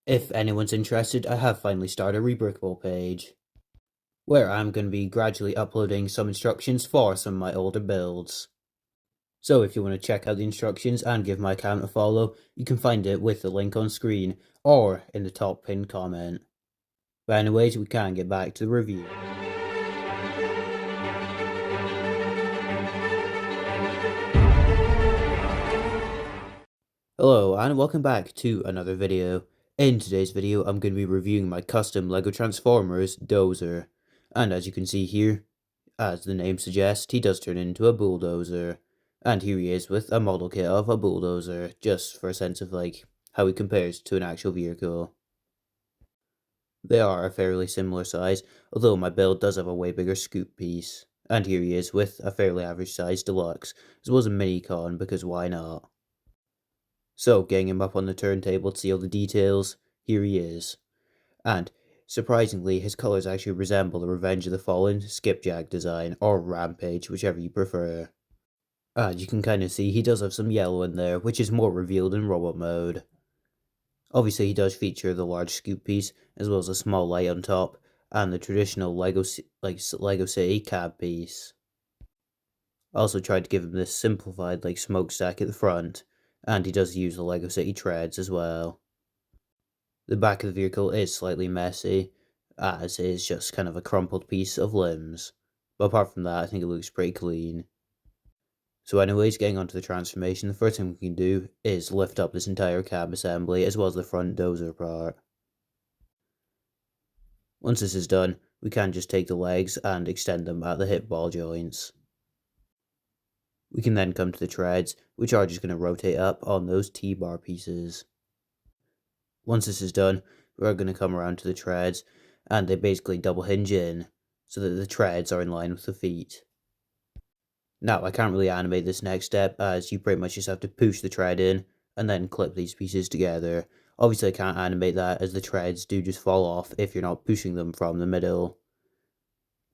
If anyone's interested, I have finally started a Rebrickable page, where I'm going to be gradually uploading some instructions for some of my older builds. So if you want to check out the instructions and give my account a follow, you can find it with the link on screen, or in the top pinned comment. But anyways, we can get back to the review. Hello and welcome back to another video. In today's video, I'm going to be reviewing my custom LEGO Transformers Dozer. And as you can see here, as the name suggests, he does turn into a bulldozer. And here he is with a model kit of a bulldozer, just for a sense of how he compares to an actual vehicle. They are a fairly similar size, although my build does have a way bigger scoop piece. And here he is with a fairly average size deluxe, as well as a mini con, because why not? So, getting him up on the turntable to see all the details, here he is. And, surprisingly, his colours actually resemble the Revenge of the Fallen skipjack design, or Rampage, whichever you prefer. And you can kind of see he does have some yellow in there, which is more revealed in robot mode. Obviously, he does feature the large scoop piece, as well as a small light on top, and the traditional Lego City cab piece. I also tried to give him this simplified smokestack at the front, and he does use the Lego City treads as well. The back of the vehicle is slightly messy, as it is just kind of a crumpled piece of limbs, but apart from that I think it looks pretty clean. So anyways, getting onto the transformation, the first thing we can do is lift up this entire cab assembly as well as the front dozer part. Once this is done, we can just take the legs and extend them at the hip ball joints. We can then come to the treads, which are just going to rotate up on those T-bar pieces. Once this is done, we're going to come around to the treads, and they basically double hinge in, so that the treads are in line with the feet. Now, I can't really animate this next step, as you pretty much just have to push the tread in, and then clip these pieces together. Obviously I can't animate that, as the treads do just fall off if you're not pushing them from the middle.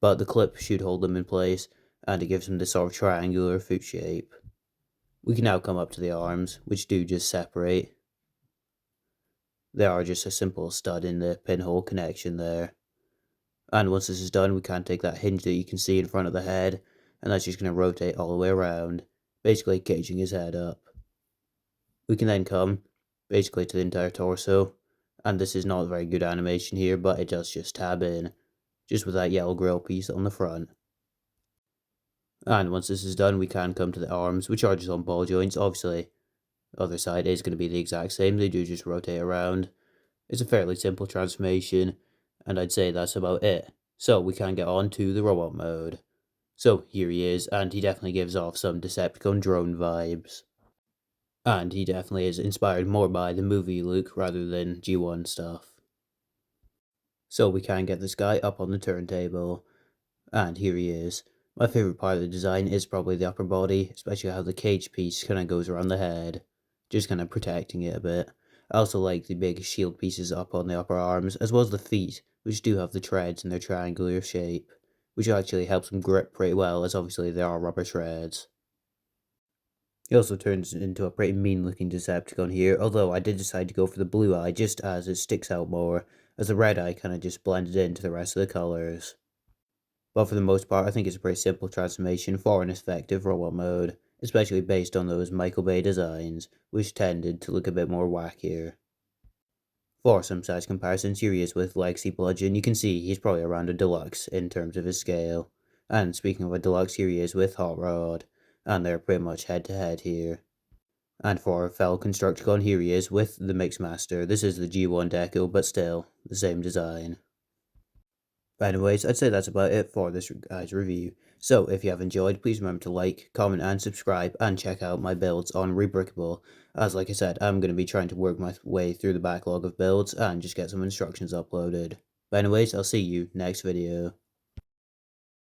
But the clip should hold them in place, and it gives them this sort of triangular foot shape. We can now come up to the arms, which do just separate. They are just a simple stud in the pinhole connection there. And once this is done, we can take that hinge that you can see in front of the head, and that's just going to rotate all the way around, basically caging his head up. We can then come, basically to the entire torso, and this is not a very good animation here, but it does just tab in, just with that yellow grill piece on the front. And once this is done, we can come to the arms, which are just on ball joints. Obviously, the other side is going to be the exact same, they do just rotate around. It's a fairly simple transformation, and I'd say that's about it. So we can get on to the robot mode. So here he is, and he definitely gives off some Decepticon drone vibes. And he definitely is inspired more by the movie Luke rather than G1 stuff. So we can get this guy up on the turntable, and here he is. My favourite part of the design is probably the upper body, especially how the cage piece kind of goes around the head, just kind of protecting it a bit. I also like the big shield pieces up on the upper arms, as well as the feet, which do have the treads in their triangular shape, which actually helps them grip pretty well, as obviously they are rubber treads. He also turns into a pretty mean looking Decepticon here, although I did decide to go for the blue eye just as it sticks out more, as the red eye kind of just blended into the rest of the colours. But for the most part, I think it's a pretty simple transformation for an effective robot mode, especially based on those Michael Bay designs, which tended to look a bit more wackier. For some size comparisons, here he is with Legacy Bludgeon. You can see he's probably around a deluxe in terms of his scale. And speaking of a deluxe, here he is with Hot Rod, and they're pretty much head to head here. And for Fel Constructicon, here he is with the Mixmaster. This is the G1 Deco, but still the same design. But anyways, I'd say that's about it for this guy's review. So, if you have enjoyed, please remember to like, comment, and subscribe, and check out my builds on Rebrickable. As like I said, I'm going to be trying to work my way through the backlog of builds, and just get some instructions uploaded. But anyways, I'll see you next video.